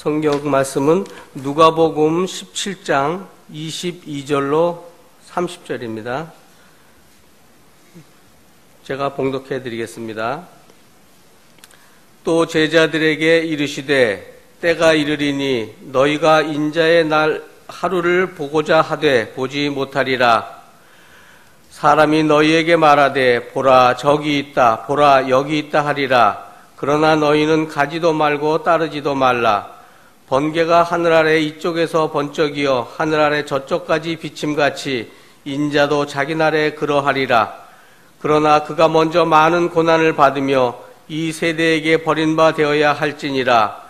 성경 말씀은 누가복음 17장 22절로 30절입니다. 제가 봉독해 드리겠습니다. 또 제자들에게 이르시되 때가 이르리니 너희가 인자의 날 하루를 보고자 하되 보지 못하리라. 사람이 너희에게 말하되 보라 저기 있다 보라 여기 있다 하리라. 그러나 너희는 가지도 말고 따르지도 말라. 번개가 하늘 아래 이쪽에서 번쩍이어 하늘 아래 저쪽까지 비침같이 인자도 자기 날에 그러하리라. 그러나 그가 먼저 많은 고난을 받으며 이 세대에게 버림바 되어야 할지니라.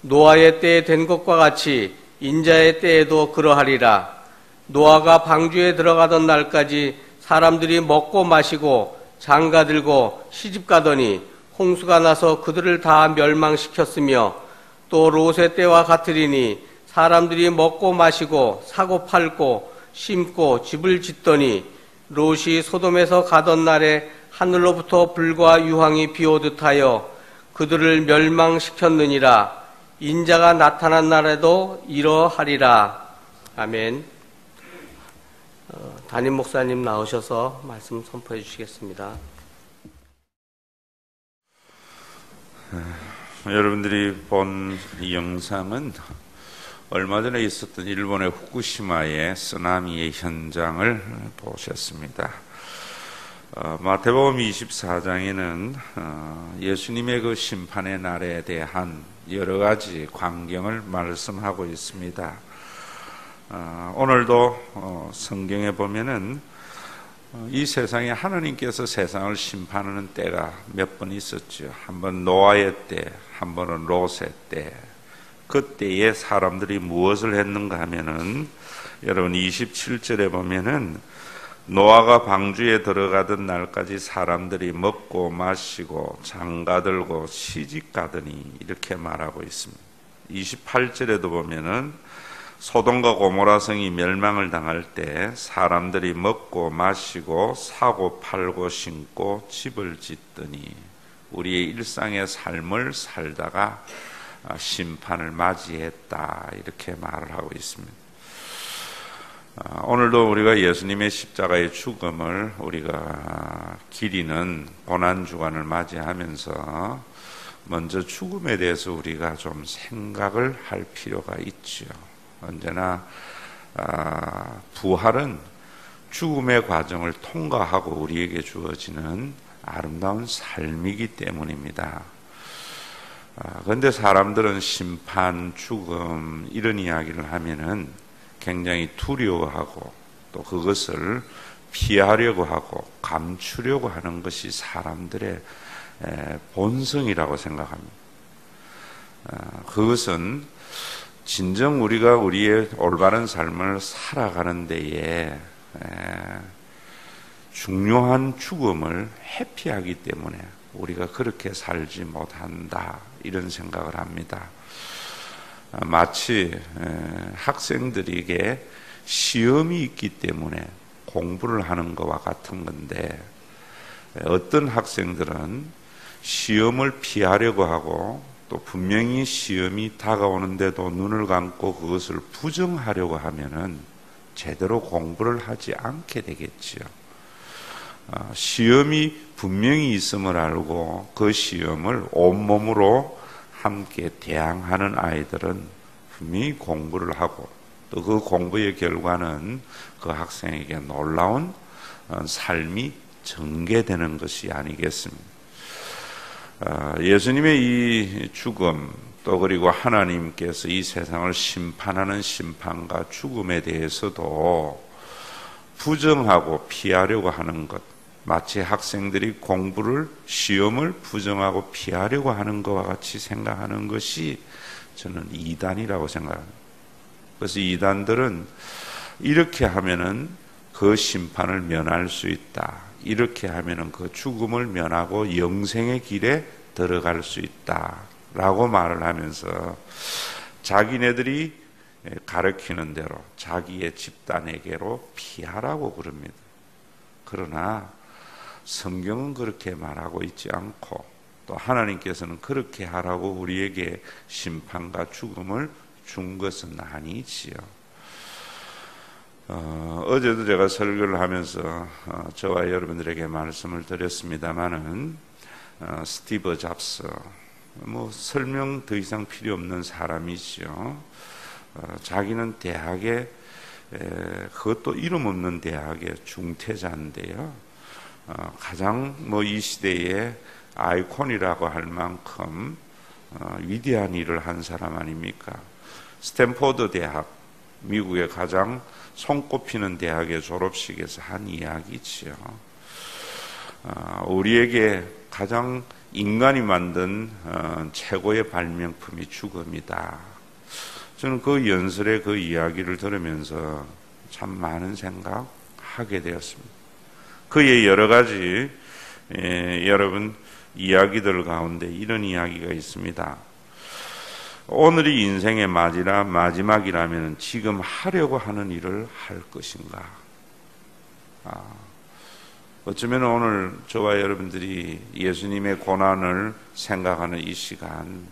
노아의 때에 된 것과 같이 인자의 때에도 그러하리라. 노아가 방주에 들어가던 날까지 사람들이 먹고 마시고 장가들고 시집가더니 홍수가 나서 그들을 다 멸망시켰으며 또 롯의 때와 같으리니 사람들이 먹고 마시고 사고 팔고 심고 집을 짓더니 롯이 소돔에서 가던 날에 하늘로부터 불과 유황이 비오듯 하여 그들을 멸망시켰느니라. 인자가 나타난 날에도 이러하리라. 아멘. 담임 목사님 나오셔서 말씀 선포해 주시겠습니다. 여러분들이 본 이 영상은 얼마 전에 있었던 일본의 후쿠시마의 쓰나미의 현장을 보셨습니다. 마태복음 24장에는 예수님의 그 심판의 날에 대한 여러 가지 광경을 말씀하고 있습니다. 오늘도 성경에 보면은 이 세상에 하나님께서 세상을 심판하는 때가 몇 번 있었죠. 한번 노아의 때, 한 번은 롯의 때. 그때에 사람들이 무엇을 했는가 하면은 여러분 27절에 보면은 노아가 방주에 들어가던 날까지 사람들이 먹고 마시고 장가들고 시집가더니 이렇게 말하고 있습니다. 28절에도 보면은 소돔과 고모라 성이 멸망을 당할 때 사람들이 먹고 마시고 사고 팔고 신고 집을 짓더니 우리의 일상의 삶을 살다가 심판을 맞이했다 이렇게 말을 하고 있습니다. 오늘도 우리가 예수님의 십자가의 죽음을 우리가 기리는 고난주간을 맞이하면서 먼저 죽음에 대해서 우리가 좀 생각을 할 필요가 있죠. 언제나 부활은 죽음의 과정을 통과하고 우리에게 주어지는 아름다운 삶이기 때문입니다. 그런데 사람들은 심판, 죽음 이런 이야기를 하면은 굉장히 두려워하고 또 그것을 피하려고 하고 감추려고 하는 것이 사람들의 본성이라고 생각합니다. 그것은 진정 우리가 우리의 올바른 삶을 살아가는 데에 중요한 죽음을 회피하기 때문에 우리가 그렇게 살지 못한다 이런 생각을 합니다. 마치 학생들에게 시험이 있기 때문에 공부를 하는 것과 같은 건데 어떤 학생들은 시험을 피하려고 하고 또 분명히 시험이 다가오는데도 눈을 감고 그것을 부정하려고 하면은 제대로 공부를 하지 않게 되겠지요. 시험이 분명히 있음을 알고 그 시험을 온몸으로 함께 대항하는 아이들은 분명히 공부를 하고 또 그 공부의 결과는 그 학생에게 놀라운 삶이 전개되는 것이 아니겠습니까? 예수님의 이 죽음 또 그리고 하나님께서 이 세상을 심판하는 심판과 죽음에 대해서도 부정하고 피하려고 하는 것, 마치 학생들이 공부를 시험을 부정하고 피하려고 하는 것과 같이 생각하는 것이 저는 이단이라고 생각합니다. 그래서 이단들은 이렇게 하면은 그 심판을 면할 수 있다. 이렇게 하면은 그 죽음을 면하고 영생의 길에 들어갈 수 있다라고 말을 하면서 자기네들이 가르치는 대로 자기의 집단에게로 피하라고 그럽니다. 그러나 성경은 그렇게 말하고 있지 않고 또 하나님께서는 그렇게 하라고 우리에게 심판과 죽음을 준 것은 아니지요. 어제도 제가 설교를 하면서 저와 여러분들에게 말씀을 드렸습니다마는 스티브 잡스, 설명 더 이상 필요 없는 사람이지요. 자기는 대학에, 그것도 이름 없는 대학의 중퇴자인데요. 가장 이 시대의 아이콘이라고 할 만큼 위대한 일을 한 사람 아닙니까? 스탠포드 대학, 미국의 가장 손꼽히는 대학의 졸업식에서 한 이야기지요. 우리에게 가장 인간이 만든 최고의 발명품이 죽음이다. 저는 그 연설의 그 이야기를 들으면서 참 많은 생각하게 되었습니다. 그의 여러 가지 여러분 이야기들 가운데 이런 이야기가 있습니다. 오늘이 인생의 마지막이라면 지금 하려고 하는 일을 할 것인가? 어쩌면 오늘 저와 여러분들이 예수님의 고난을 생각하는 이 시간,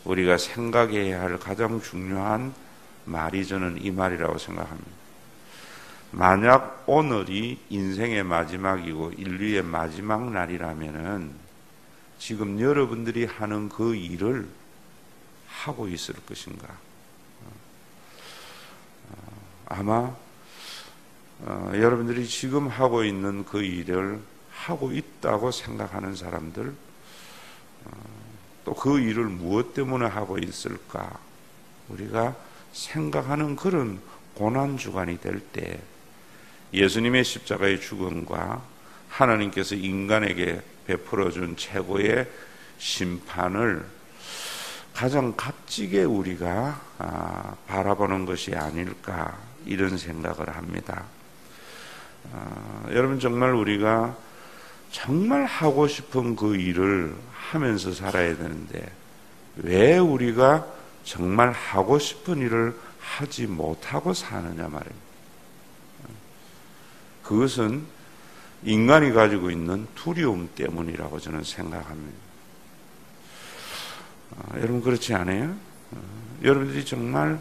우리가 생각해야 할 가장 중요한 말이 저는 이 말이라고 생각합니다. 만약 오늘이 인생의 마지막이고 인류의 마지막 날이라면은 지금 여러분들이 하는 그 일을 하고 있을 것인가? 아마 여러분들이 지금 하고 있는 그 일을 하고 있다고 생각하는 사람들, 또 그 일을 무엇 때문에 하고 있을까? 우리가 생각하는 그런 고난주간이 될 때 예수님의 십자가의 죽음과 하나님께서 인간에게 베풀어준 최고의 심판을 가장 값지게 우리가 바라보는 것이 아닐까, 이런 생각을 합니다. 여러분, 정말 우리가 정말 하고 싶은 그 일을 하면서 살아야 되는데 왜 우리가 정말 하고 싶은 일을 하지 못하고 사느냐 말입니다. 그것은 인간이 가지고 있는 두려움 때문이라고 저는 생각합니다. 여러분, 그렇지 않아요? 여러분들이 정말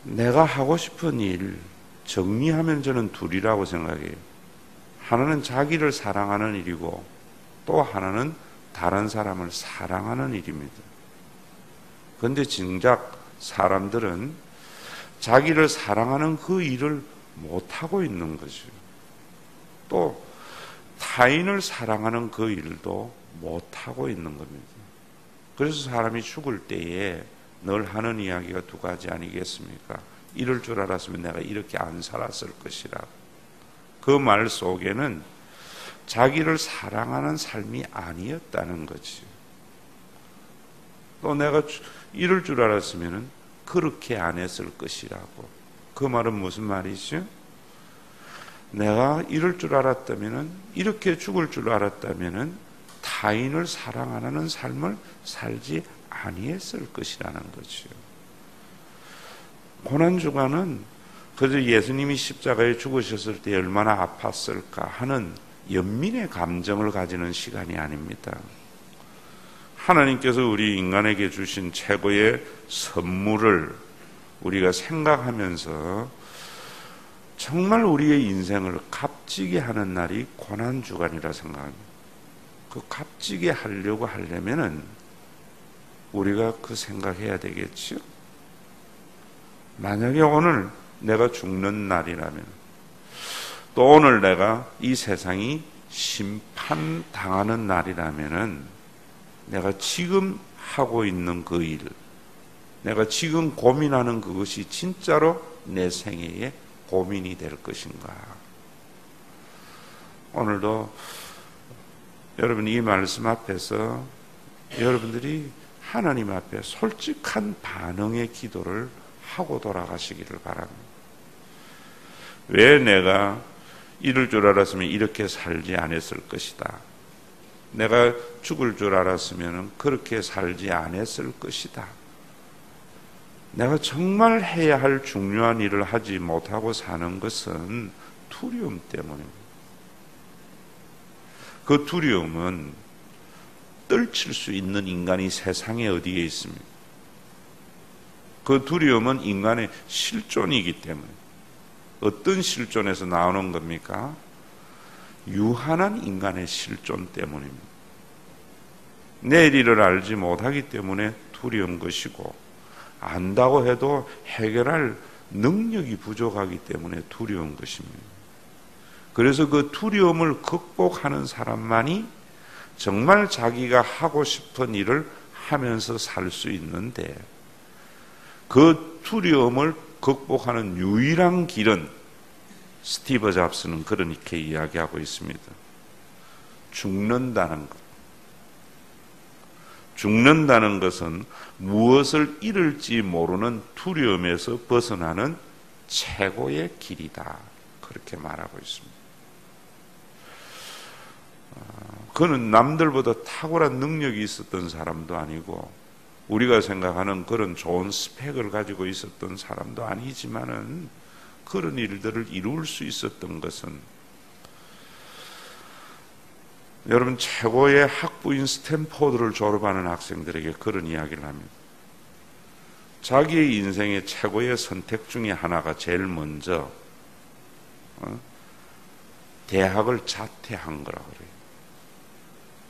내가 하고 싶은 일 정리하면 저는 둘이라고 생각해요. 하나는 자기를 사랑하는 일이고 또 하나는 다른 사람을 사랑하는 일입니다. 그런데 정작 사람들은 자기를 사랑하는 그 일을 못하고 있는 거죠. 또 타인을 사랑하는 그 일도 못하고 있는 겁니다. 그래서 사람이 죽을 때에 늘 하는 이야기가 두 가지 아니겠습니까? 이럴 줄 알았으면 내가 이렇게 안 살았을 것이라. 그 말 속에는 자기를 사랑하는 삶이 아니었다는 거지. 또 내가 이럴 줄 알았으면 그렇게 안 했을 것이라고. 그 말은 무슨 말이죠? 내가 이럴 줄 알았다면, 이렇게 죽을 줄 알았다면 타인을 사랑 안 하는 삶을 살지 아니했을 것이라는 거죠. 고난주간은 그저 예수님이 십자가에 죽으셨을 때 얼마나 아팠을까 하는 연민의 감정을 가지는 시간이 아닙니다. 하나님께서 우리 인간에게 주신 최고의 선물을 우리가 생각하면서 정말 우리의 인생을 값지게 하는 날이 고난주간이라 생각합니다. 그 값지게 하려고 하려면은 우리가 그 생각해야 되겠죠. 만약에 오늘 내가 죽는 날이라면, 또 오늘 내가 이 세상이 심판당하는 날이라면은 내가 지금 하고 있는 그 일, 내가 지금 고민하는 그것이 진짜로 내 생애의 고민이 될 것인가. 오늘도 여러분 이 말씀 앞에서 여러분들이 하나님 앞에 솔직한 반응의 기도를 하고 돌아가시기를 바랍니다. 왜 내가 이럴 줄 알았으면 이렇게 살지 않았을 것이다. 내가 죽을 줄 알았으면 그렇게 살지 않았을 것이다. 내가 정말 해야 할 중요한 일을 하지 못하고 사는 것은 두려움 때문입니다. 그 두려움은 떨칠 수 있는 인간이 세상에 어디에 있습니까? 그 두려움은 인간의 실존이기 때문에. 어떤 실존에서 나오는 겁니까? 유한한 인간의 실존 때문입니다. 내일 일을 알지 못하기 때문에 두려운 것이고, 안다고 해도 해결할 능력이 부족하기 때문에 두려운 것입니다. 그래서 그 두려움을 극복하는 사람만이 정말 자기가 하고 싶은 일을 하면서 살 수 있는데, 그 두려움을 극복하는 유일한 길은 스티브 잡스는 그렇게 이야기하고 있습니다. 죽는다는 것. 죽는다는 것은 무엇을 잃을지 모르는 두려움에서 벗어나는 최고의 길이다. 그렇게 말하고 있습니다. 그는 남들보다 탁월한 능력이 있었던 사람도 아니고, 우리가 생각하는 그런 좋은 스펙을 가지고 있었던 사람도 아니지만은, 그런 일들을 이룰 수 있었던 것은, 여러분, 최고의 학부인 스탠포드를 졸업하는 학생들에게 그런 이야기를 합니다. 자기의 인생의 최고의 선택 중에 하나가 제일 먼저 대학을 자퇴한 거라고 그래요.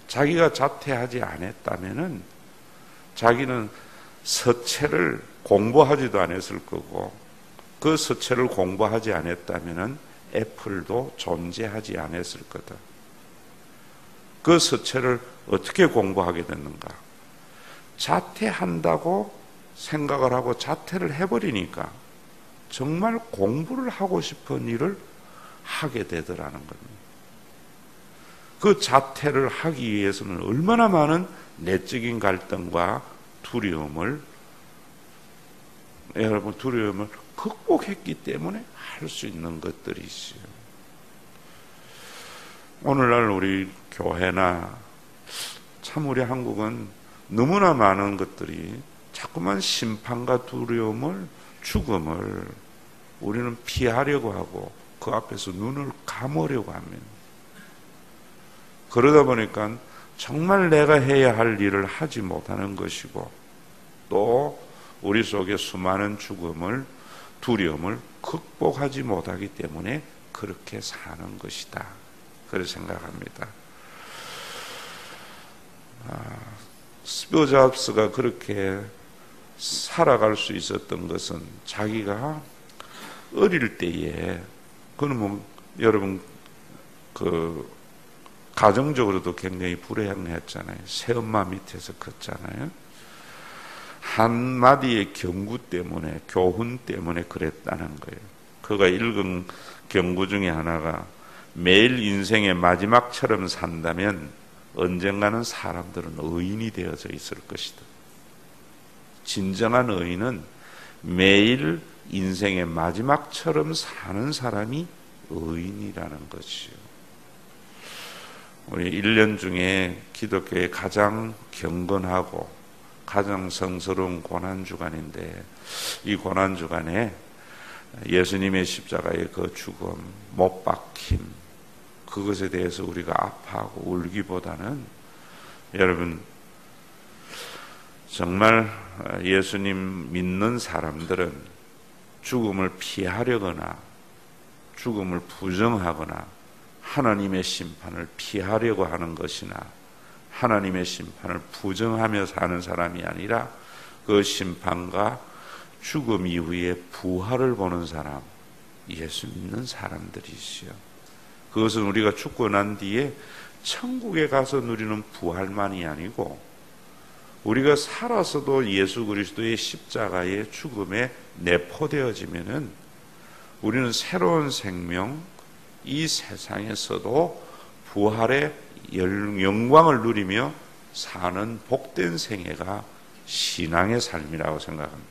자기가 자퇴하지 않았다면은 자기는 서체를 공부하지도 않았을 거고, 그 서체를 공부하지 않았다면은 애플도 존재하지 않았을 거다. 그 서체를 어떻게 공부하게 됐는가? 자퇴한다고 생각을 하고 자퇴를 해버리니까 정말 공부를 하고 싶은 일을 하게 되더라는 겁니다. 그 자퇴를 하기 위해서는 얼마나 많은 내적인 갈등과 두려움을 극복했기 때문에 할 수 있는 것들이 있어요. 오늘날 우리 교회나 참 우리 한국은 너무나 많은 것들이 자꾸만 심판과 두려움을, 죽음을 우리는 피하려고 하고 그 앞에서 눈을 감으려고 합니다. 그러다 보니까 정말 내가 해야 할 일을 하지 못하는 것이고, 또 우리 속에 수많은 죽음을, 두려움을 극복하지 못하기 때문에 그렇게 사는 것이다. 그렇게 생각합니다. 스티브 잡스가 그렇게 살아갈 수 있었던 것은 자기가 어릴 때에, 그는 여러분 가정적으로도 굉장히 불행했잖아요. 새엄마 밑에서 컸잖아요. 한마디의 경구 때문에, 교훈 때문에 그랬다는 거예요. 그가 읽은 경구 중에 하나가, 매일 인생의 마지막처럼 산다면 언젠가는 사람들은 의인이 되어져 있을 것이다. 진정한 의인은 매일 인생의 마지막처럼 사는 사람이 의인이라는 것이요. 우리 1년 중에 기독교의 가장 경건하고 가장 성스러운 고난주간인데, 이 고난주간에 예수님의 십자가의 그 죽음, 못 박힘, 그것에 대해서 우리가 아파하고 울기보다는, 여러분, 정말 예수님 믿는 사람들은 죽음을 피하려거나 죽음을 부정하거나 하나님의 심판을 피하려고 하는 것이나 하나님의 심판을 부정하며 사는 사람이 아니라 그 심판과 죽음 이후에 부활을 보는 사람, 예수 믿는 사람들이시요. 그것은 우리가 죽고 난 뒤에 천국에 가서 누리는 부활만이 아니고, 우리가 살아서도 예수 그리스도의 십자가의 죽음에 내포되어지면은 우리는 새로운 생명, 이 세상에서도 부활의 영광을 누리며 사는 복된 생애가 신앙의 삶이라고 생각합니다.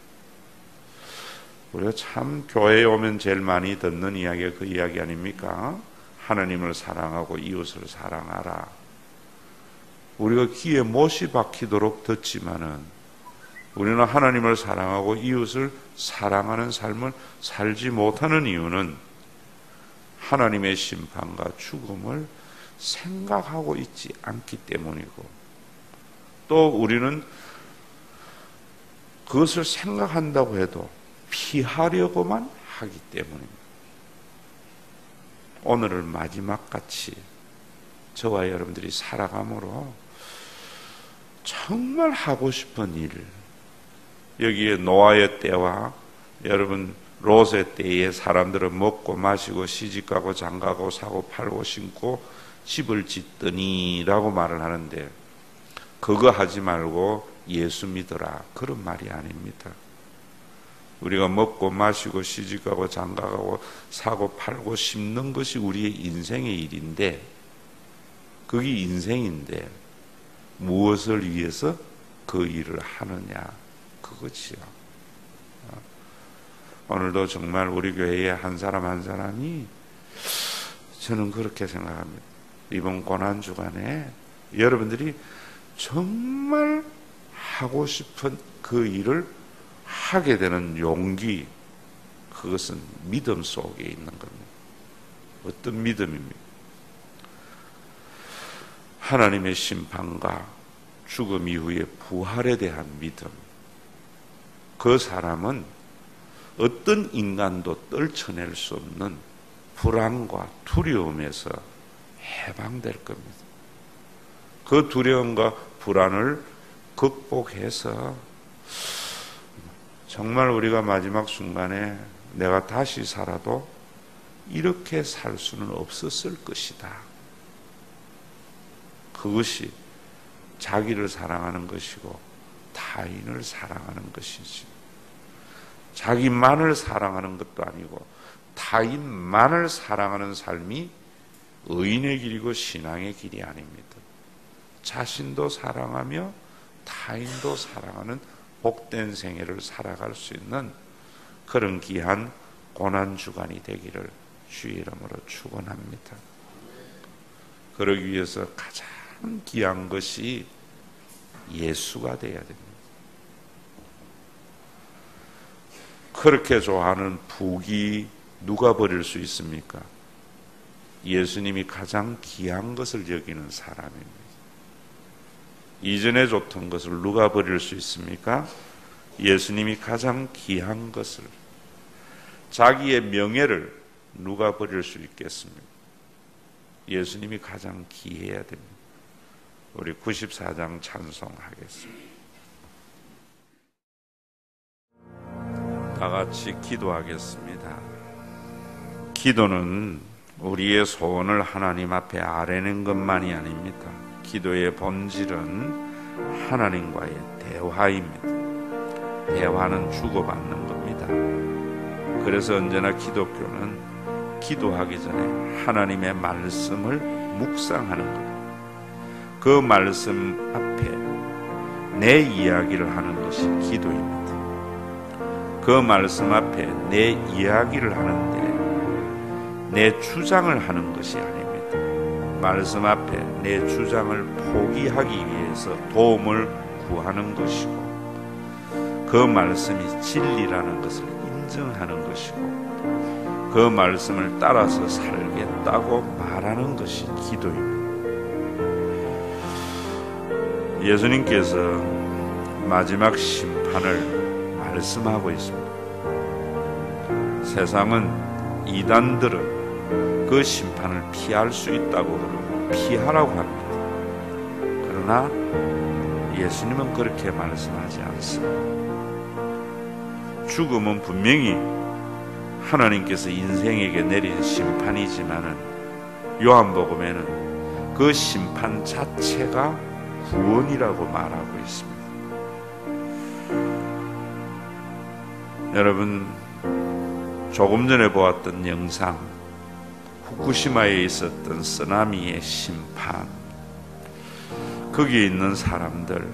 우리가 참 교회에 오면 제일 많이 듣는 이야기가 그 이야기 아닙니까? 하나님을 사랑하고 이웃을 사랑하라. 우리가 귀에 못이 박히도록 듣지만은 우리는 하나님을 사랑하고 이웃을 사랑하는 삶을 살지 못하는 이유는 하나님의 심판과 죽음을 생각하고 있지 않기 때문이고, 또 우리는 그것을 생각한다고 해도 피하려고만 하기 때문입니다. 오늘을 마지막같이 저와 여러분들이 살아감으로 정말 하고 싶은 일, 여기에 노아의 때와 여러분 롯의 때에 사람들은 먹고 마시고 시집가고 장가고 사고 팔고 신고 집을 짓더니라고 말을 하는데, 그거 하지 말고 예수 믿어라, 그런 말이 아닙니다. 우리가 먹고 마시고 시집가고 장가가고 사고 팔고 심는 것이 우리의 인생의 일인데, 그게 인생인데 무엇을 위해서 그 일을 하느냐, 그것이요. 오늘도 정말 우리 교회의 한 사람 한 사람이, 저는 그렇게 생각합니다. 이번 고난주간에 여러분들이 정말 하고 싶은 그 일을 하게 되는 용기, 그것은 믿음 속에 있는 겁니다. 어떤 믿음입니까? 하나님의 심판과 죽음 이후의 부활에 대한 믿음. 그 사람은 어떤 인간도 떨쳐낼 수 없는 불안과 두려움에서 해방될 겁니다. 그 두려움과 불안을 극복해서 정말 우리가 마지막 순간에 내가 다시 살아도 이렇게 살 수는 없었을 것이다. 그것이 자기를 사랑하는 것이고 타인을 사랑하는 것이지, 자기만을 사랑하는 것도 아니고 타인만을 사랑하는 삶이 의인의 길이고 신앙의 길이 아닙니다. 자신도 사랑하며 타인도 사랑하는 복된 생애를 살아갈 수 있는 그런 귀한 고난주간이 되기를 주의 이름으로 축원합니다. 그러기 위해서 가장 귀한 것이 예수가 되어야 됩니다. 그렇게 좋아하는 북이 누가 버릴 수 있습니까? 예수님이 가장 귀한 것을 여기는 사람입니다. 이전에 좋던 것을 누가 버릴 수 있습니까? 예수님이 가장 귀한 것을, 자기의 명예를 누가 버릴 수 있겠습니까? 예수님이 가장 귀해야 됩니다. 우리 94장 찬송하겠습니다. 다 같이 기도하겠습니다. 기도는 우리의 소원을 하나님 앞에 아뢰는 것만이 아닙니다. 기도의 본질은 하나님과의 대화입니다. 대화는 주고받는 겁니다. 그래서 언제나 기독교는 기도하기 전에 하나님의 말씀을 묵상하는 겁니다. 그 말씀 앞에 내 이야기를 하는 것이 기도입니다. 그 말씀 앞에 내 이야기를 하는데 내 주장을 하는 것이 아닙니다. 말씀 앞에 내 주장을 포기하기 위해서 도움을 구하는 것이고, 그 말씀이 진리라는 것을 인정하는 것이고, 그 말씀을 따라서 살겠다고 말하는 것이 기도입니다. 예수님께서 마지막 심판을 말씀하고 있습니다. 세상은, 이단들은 그 심판을 피할 수 있다고 그러고 피하라고 합니다. 그러나 예수님은 그렇게 말씀하지 않습니다. 죽음은 분명히 하나님께서 인생에게 내린 심판이지만은 요한복음에는 그 심판 자체가 구원이라고 말하고 있습니다. 여러분, 조금 전에 보았던 영상, 후쿠시마에 있었던 쓰나미의 심판, 거기에 있는 사람들,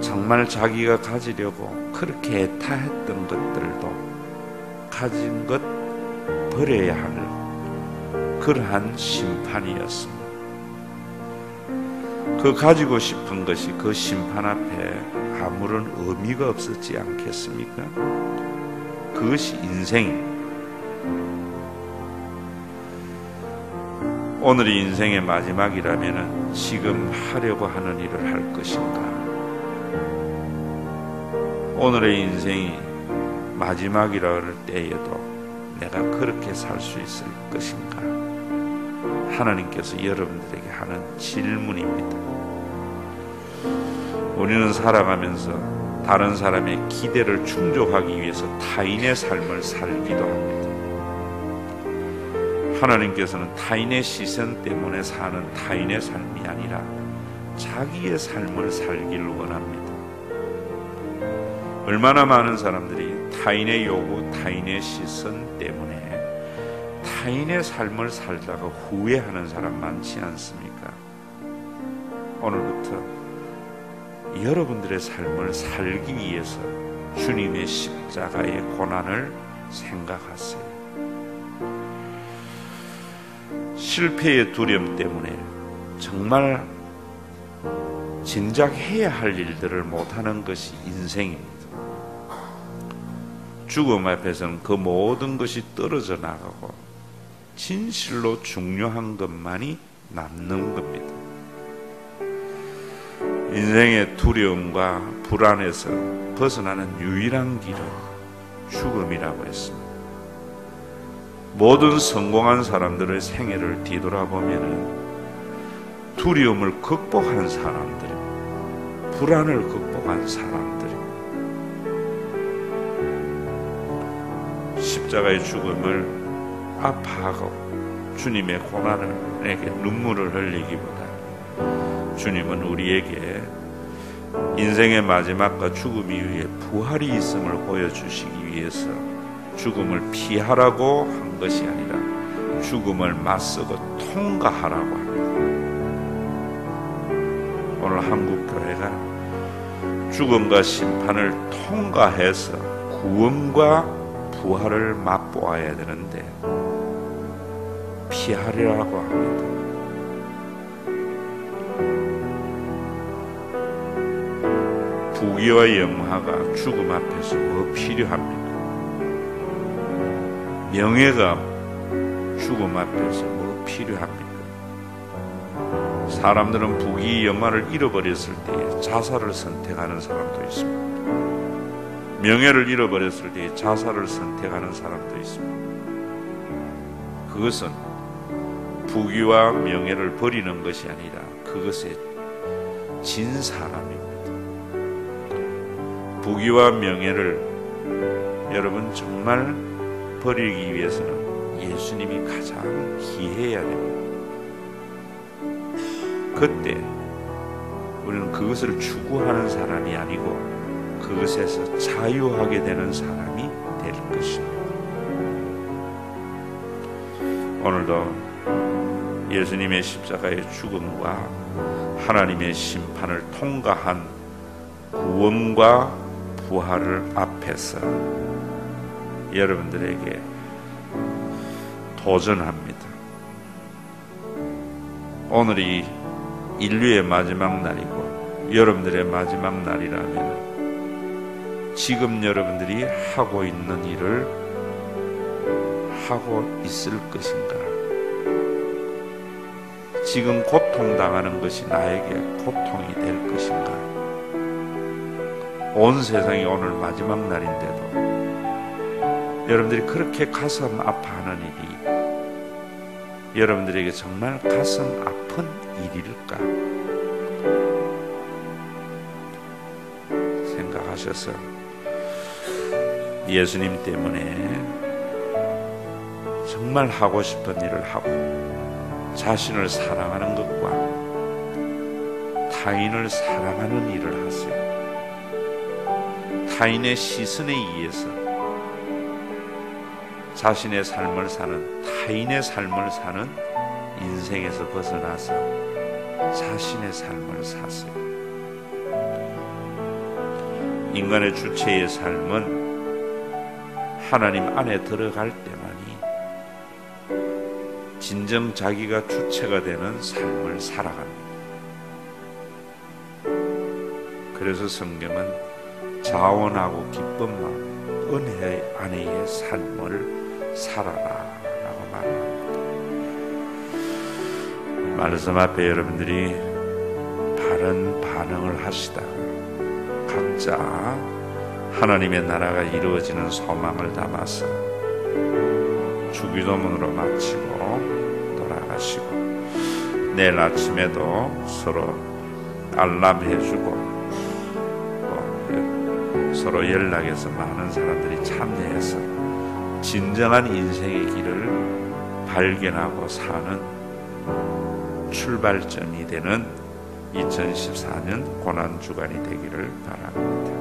정말 자기가 가지려고 그렇게 애타했던 것들도 가진 것 버려야 할 그러한 심판이었습니다. 그 가지고 싶은 것이 그 심판 앞에 아무런 의미가 없었지 않겠습니까? 그것이 인생입니다. 오늘이 인생의 마지막이라면 지금 하려고 하는 일을 할 것인가? 오늘의 인생이 마지막이라 할 때에도 내가 그렇게 살 수 있을 것인가? 하나님께서 여러분들에게 하는 질문입니다. 우리는 살아가면서 다른 사람의 기대를 충족하기 위해서 타인의 삶을 살기도 합니다. 하나님께서는 타인의 시선 때문에 사는 타인의 삶이 아니라 자기의 삶을 살기를 원합니다. 얼마나 많은 사람들이 타인의 요구, 타인의 시선 때문에 타인의 삶을 살다가 후회하는 사람 많지 않습니까? 오늘부터 여러분들의 삶을 살기 위해서 주님의 십자가의 고난을 생각하세요. 실패의 두려움 때문에 정말 진작 해야 할 일들을 못하는 것이 인생입니다. 죽음 앞에서는 그 모든 것이 떨어져 나가고 진실로 중요한 것만이 남는 겁니다. 인생의 두려움과 불안에서 벗어나는 유일한 길은 죽음이라고 했습니다. 모든 성공한 사람들의 생애를 뒤돌아보면 두려움을 극복한 사람들, 불안을 극복한 사람들, 십자가의 죽음을 아파하고 주님의 고난을 내게 눈물을 흘리기보다 주님은 우리에게 인생의 마지막과 죽음 이후에 부활이 있음을 보여주시기 위해서 죽음을 피하라고 한 것이 아니라 죽음을 맞서고 통과하라고 합니다. 오늘 한국교회가 죽음과 심판을 통과해서 구원과 부활을 맛보아야 되는데 피하려고 합니다. 부귀와 영화가 죽음 앞에서 뭐 필요합니까? 명예가 죽음 앞에서 뭐 필요합니까? 사람들은 부귀 영화를 잃어버렸을 때에 자살을 선택하는 사람도 있습니다. 명예를 잃어버렸을 때에 자살을 선택하는 사람도 있습니다. 그것은 부귀와 명예를 버리는 것이 아니라 그것에 진 사람입니다. 부귀와 명예를 여러분 정말 버리기 위해서는 예수님이 가장 귀해야 됩니다. 그때 우리는 그것을 추구하는 사람이 아니고 그것에서 자유하게 되는 사람이 될 것입니다. 오늘도 예수님의 십자가의 죽음과 하나님의 심판을 통과한 구원과 부활을 앞에서 여러분들에게 도전합니다. 오늘이 인류의 마지막 날이고 여러분들의 마지막 날이라면 지금 여러분들이 하고 있는 일을 하고 있을 것인가? 지금 고통당하는 것이 나에게 고통이 될 것인가? 온 세상이 오늘 마지막 날인데도 여러분들이 그렇게 가슴 아파하는 일이 여러분들에게 정말 가슴 아픈 일일까? 생각하셔서 예수님 때문에 정말 하고 싶은 일을 하고 자신을 사랑하는 것과 타인을 사랑하는 일을 하세요. 타인의 시선에 의해서 자신의 삶을 사는 타인의 삶을 사는 인생에서 벗어나서 자신의 삶을 사세요. 인간의 주체의 삶은 하나님 안에 들어갈 때만이 진정 자기가 주체가 되는 삶을 살아갑니다. 그래서 성경은 자원하고 기쁜 마음, 은혜 안에의 삶을 살아라 라고 말합니다. 말씀 앞에 여러분들이 바른 반응을 하시다가 각자 하나님의 나라가 이루어지는 소망을 담아서 주기도문으로 마치고 돌아가시고 내일 아침에도 서로 알람해주고 또 서로 연락해서 많은 사람들이 참여해서 진정한 인생의 길을 발견하고 사는 출발점이 되는 2014년 고난주간이 되기를 바랍니다.